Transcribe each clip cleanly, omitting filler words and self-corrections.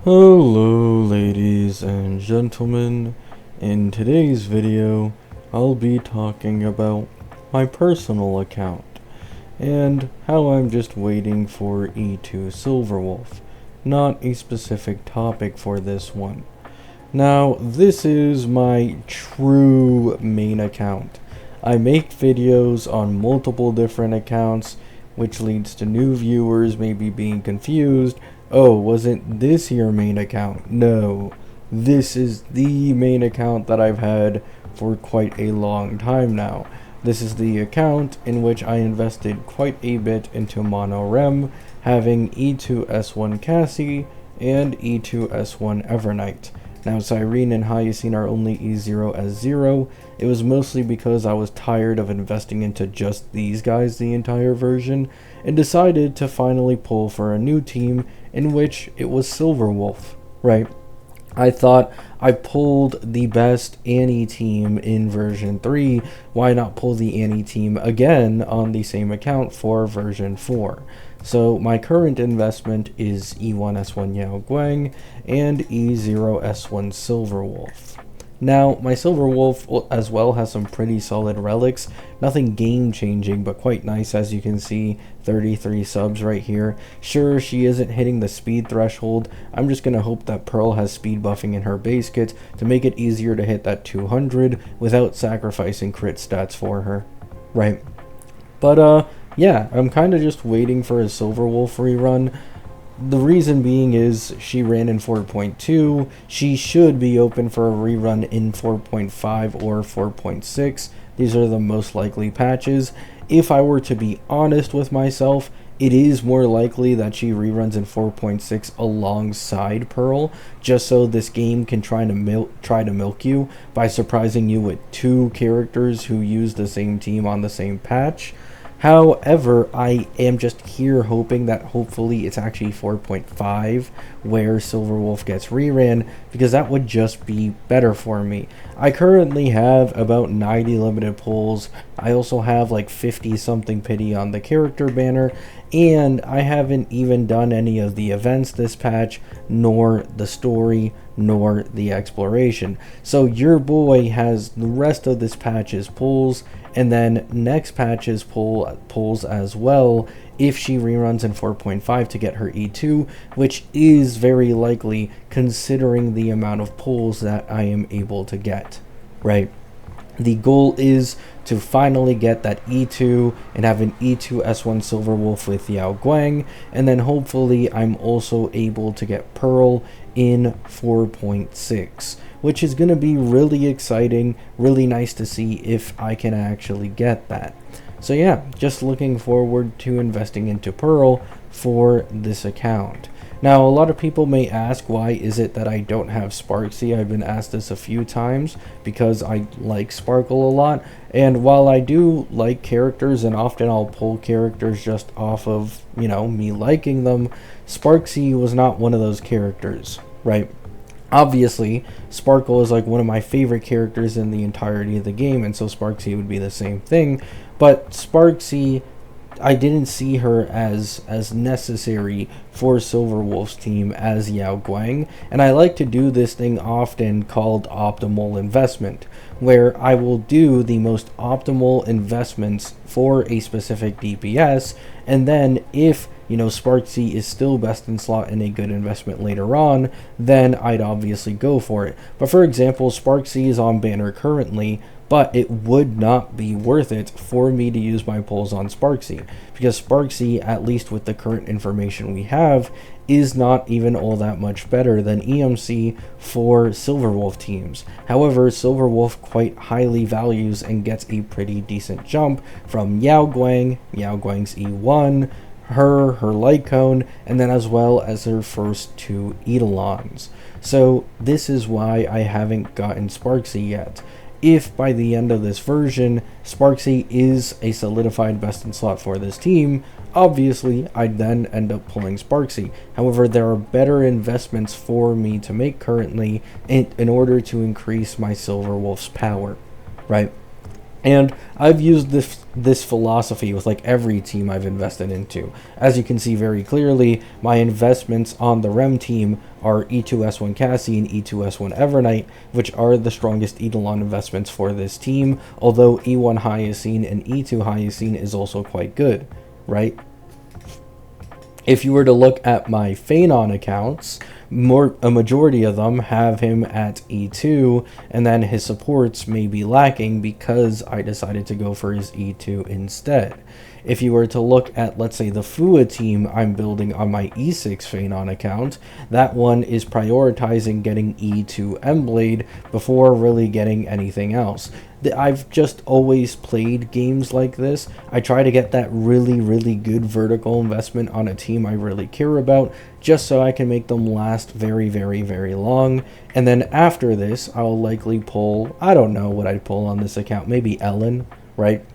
Hello ladies and gentlemen, in today's video I'll be talking about my personal account and how I'm just waiting for E2 Silverwolf, not a specific topic for this one. Now this is my true main account. I make videos on multiple different accounts, which leads to new viewers maybe being confused. Oh, wasn't this your main account? No, this is the main account that I've had for quite a long time now. This is the account in which I invested quite a bit into Mono-Rem, having E2S1 Cassie and E2S1 Evernight. Now Cyrene and Hyacine are only E0S0. It was mostly because I was tired of investing into just these guys the entire version, and decided to finally pull for a new team in which it was Silverwolf, right? I thought I pulled the best Annie team in version 3, why not pull the Annie team again on the same account for version 4? So my current investment is E1S1 Yao Guang and E0S1 Silverwolf. Now, my Silverwolf as well has some pretty solid relics, nothing game-changing, but quite nice. As you can see, 33 subs right here. Sure, she isn't hitting the speed threshold. I'm just going to hope that Pearl has speed buffing in her base kit to make it easier to hit that 200 without sacrificing crit stats for her, right? But, yeah, I'm kind of just waiting for a Silverwolf rerun. The reason being is she ran in 4.2. She should be open for a rerun in 4.5 or 4.6. These are the most likely patches. If I were to be honest with myself, it is more likely that she reruns in 4.6 alongside Pearl, just so this game can try to milk you by surprising you with two characters who use the same team on the same patch. However, I am just here hoping that hopefully it's actually 4.5 where Silverwolf gets reran, because that would just be better for me. I currently have about 90 limited pulls. I also have like 50 something pity on the character banner, and I haven't even done any of the events this patch, nor the story, nor the exploration. So your boy has the rest of this patch's pulls, and then next patch's pulls as well if she reruns in 4.5 to get her E2, which is very likely considering the amount of pulls that I am able to get, right? The goal is to finally get that E2 and have an E2 S1 Silverwolf with Yao Guang, and then hopefully I'm also able to get Pearl in 4.6, which is going to be really exciting, really nice to see if I can actually get that. So yeah, just looking forward to investing into Pearl for this account. Now, a lot of people may ask, why is it that I don't have Sparksy? I've been asked this a few times because I like Sparkle a lot. And while I do like characters, and often I'll pull characters just off of, me liking them, Sparksy was not one of those characters, right? Obviously, Sparkle is like one of my favorite characters in the entirety of the game, and so Sparksy would be the same thing. But Sparksy, I didn't see her as necessary for Silverwolf's team as Yao Guang, and I like to do this thing often called optimal investment, where I will do the most optimal investments for a specific DPS, and then if Sparksy is still best in slot and a good investment later on, then I'd obviously go for it. But for example, Sparksy is on banner currently, but it would not be worth it for me to use my pulls on Sparksy, because Sparksy, at least with the current information we have, is not even all that much better than EMC for Silverwolf teams. However, Silverwolf quite highly values and gets a pretty decent jump from Yao Guang's E1, her light cone, and then as well as her first two Eidolons. So this is why I haven't gotten Sparksy yet. If by the end of this version, Sparksy is a solidified best in slot for this team, obviously I'd then end up pulling Sparksy. However, there are better investments for me to make currently in order to increase my Silverwolf's power, right? And I've used this philosophy with like every team I've invested into. As you can see very clearly, my investments on the REM team are E2S1 Cassie and E2S1 Evernight, which are the strongest Eidolon investments for this team, although E1 Hyacine and E2 Hyacine is also quite good, right? If you were to look at my Phanon accounts, a majority of them have him at E2, and then his supports may be lacking because I decided to go for his E2 instead. If you were to look at, let's say, the Fua team I'm building on my E6 Phanon account, that one is prioritizing getting E2 Emblade before really getting anything else. I've just always played games like this. I try to get that really, really good vertical investment on a team I really care about, just so I can make them last very, very, very long. And then after this, I'll likely pull, I don't know what I'd pull on this account, maybe Ellen, right?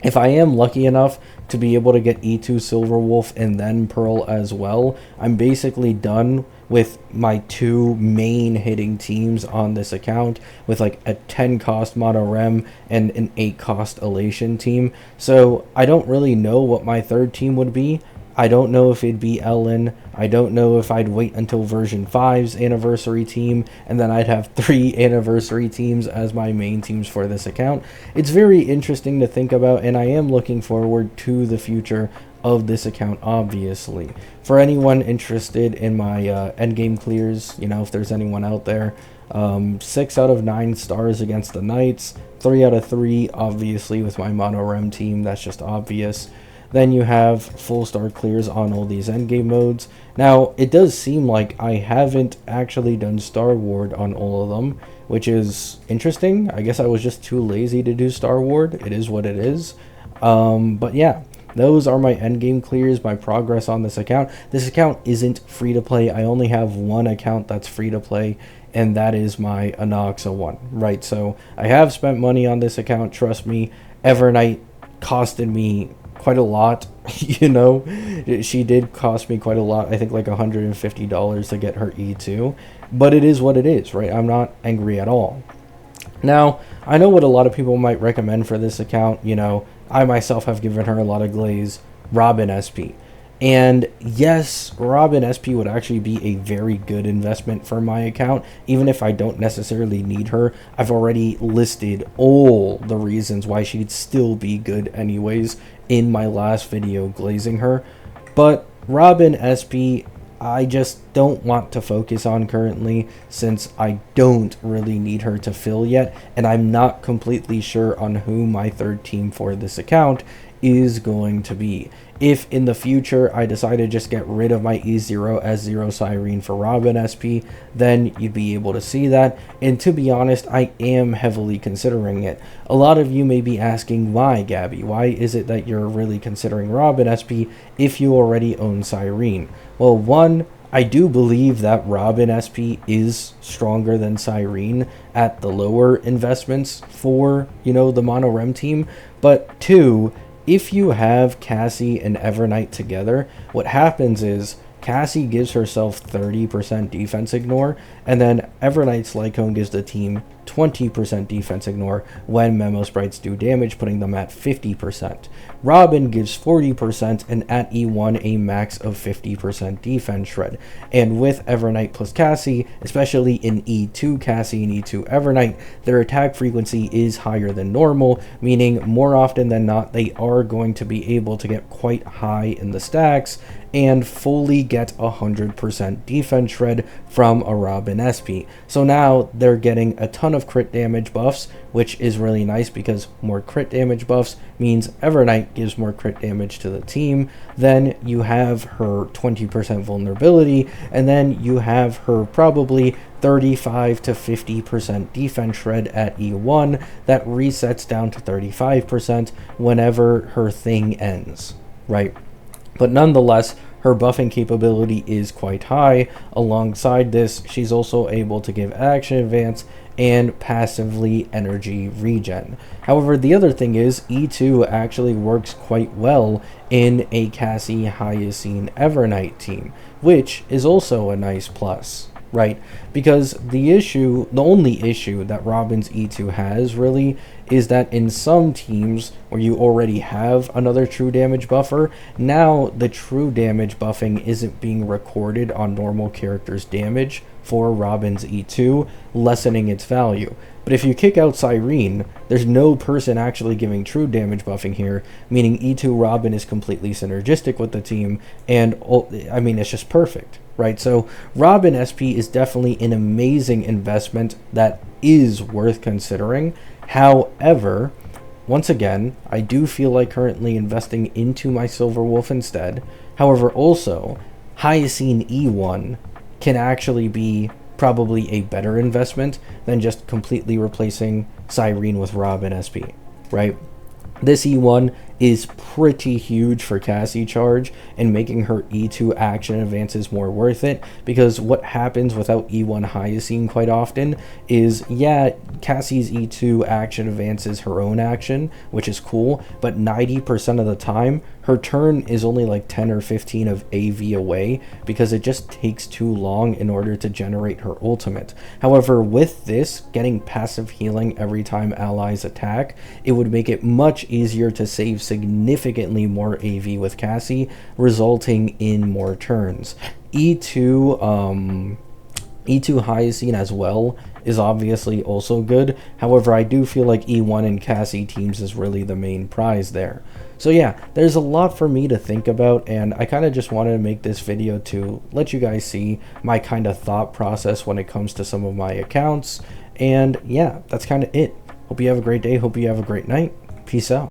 If I am lucky enough to be able to get E2 Silverwolf and then Pearl as well, I'm basically done with my two main hitting teams on this account, with like a 10 cost Mono Rem and an 8 cost Elation team. So I don't really know what my third team would be. I don't know if it'd be Ellen. I don't know if I'd wait until version 5's anniversary team, and then I'd have 3 anniversary teams as my main teams for this account. It's very interesting to think about, and I am looking forward to the future of this account, obviously. For anyone interested in my endgame clears, you know, if there's anyone out there, 6 out of 9 stars against the Knights, 3 out of 3, obviously, with my Mono Rem team. That's just obvious. Then you have full star clears on all these endgame modes. Now, it does seem like I haven't actually done Star Ward on all of them, which is interesting. I guess I was just too lazy to do Star Ward. It is what it is. But yeah, those are my endgame clears, my progress on this account. This account isn't free to play. I only have one account that's free to play, and that is my Anaxa one, right? So I have spent money on this account, trust me. Evernight costed me quite a lot, you know. She did cost me quite a lot. I think like $150 to get her E2, but it is what it is, right? I'm not angry at all. Now, I know what a lot of people might recommend for this account. You know, I myself have given her a lot of glaze. Robin SP. And yes, Robin SP would actually be a very good investment for my account, even if I don't necessarily need her. I've already listed all the reasons why she'd still be good anyways in my last video glazing her. But Robin SP, I just don't want to focus on currently, since I don't really need her to fill yet, and I'm not completely sure on who my third team for this account is going to be. If in the future I decide to just get rid of my E0 S0 Cyrene for Robin SP, then you'd be able to see that. And to be honest, I am heavily considering it. A lot of you may be asking, why, Gabby? Why is it that you're really considering Robin SP if you already own Cyrene? Well, one, I do believe that Robin SP is stronger than Cyrene at the lower investments for, you know, the Mono Rem team. But two, if you have Cassie and Evernight together, what happens is Cassie gives herself 30% defense ignore, and then Evernight's Lycone gives the team 20% defense ignore when Memo Sprites do damage, putting them at 50%. Robin gives 40%, and at E1 a max of 50% defense shred. And with Evernight plus Cassie, especially in E2 Cassie and E2 Evernight, their attack frequency is higher than normal, meaning more often than not they are going to be able to get quite high in the stacks and fully get 100% defense shred from a Robin SP. So now they're getting a ton of crit damage buffs, which is really nice because more crit damage buffs means Evernight gives more crit damage to the team. Then you have her 20% vulnerability, and then you have her probably 35 to 50% defense shred at E1 that resets down to 35% whenever her thing ends, right? But nonetheless, her buffing capability is quite high. Alongside this, she's also able to give action advance and passively energy regen. However, the other thing is E2 actually works quite well in a Cassie Hyacine Evernight team, which is also a nice plus. right? Because the only issue that Robin's E2 has really is that in some teams where you already have another true damage buffer, now the true damage buffing isn't being recorded on normal characters' damage for Robin's E2, lessening its value. But if you kick out Cyrene, there's no person actually giving true damage buffing here, meaning E2 Robin is completely synergistic with the team, and I mean, it's just perfect, right? So Robin SP is definitely an amazing investment that is worth considering. However, once again, I do feel like currently investing into my Silver Wolf instead. However, also, Hyacine E1 can actually be probably a better investment than just completely replacing Cyrene with Robin SP, right? This E1 is pretty huge for Cassie charge, and making her E2 action advances more worth it, because what happens without E1 Hyacine quite often is, yeah, Cassie's E2 action advances her own action, which is cool, but 90% of the time, her turn is only like 10 or 15 of AV away, because it just takes too long in order to generate her ultimate. However, with this, getting passive healing every time allies attack, it would make it much easier to save significantly more AV with Cassie, resulting in more turns. E2 Hyacine as well is obviously also good. However, I do feel like E1 and Cassie teams is really the main prize there. So yeah, there's a lot for me to think about, and I kind of just wanted to make this video to let you guys see my kind of thought process when it comes to some of my accounts. And yeah, that's kind of it. Hope you have a great day. Hope you have a great night. Peace out.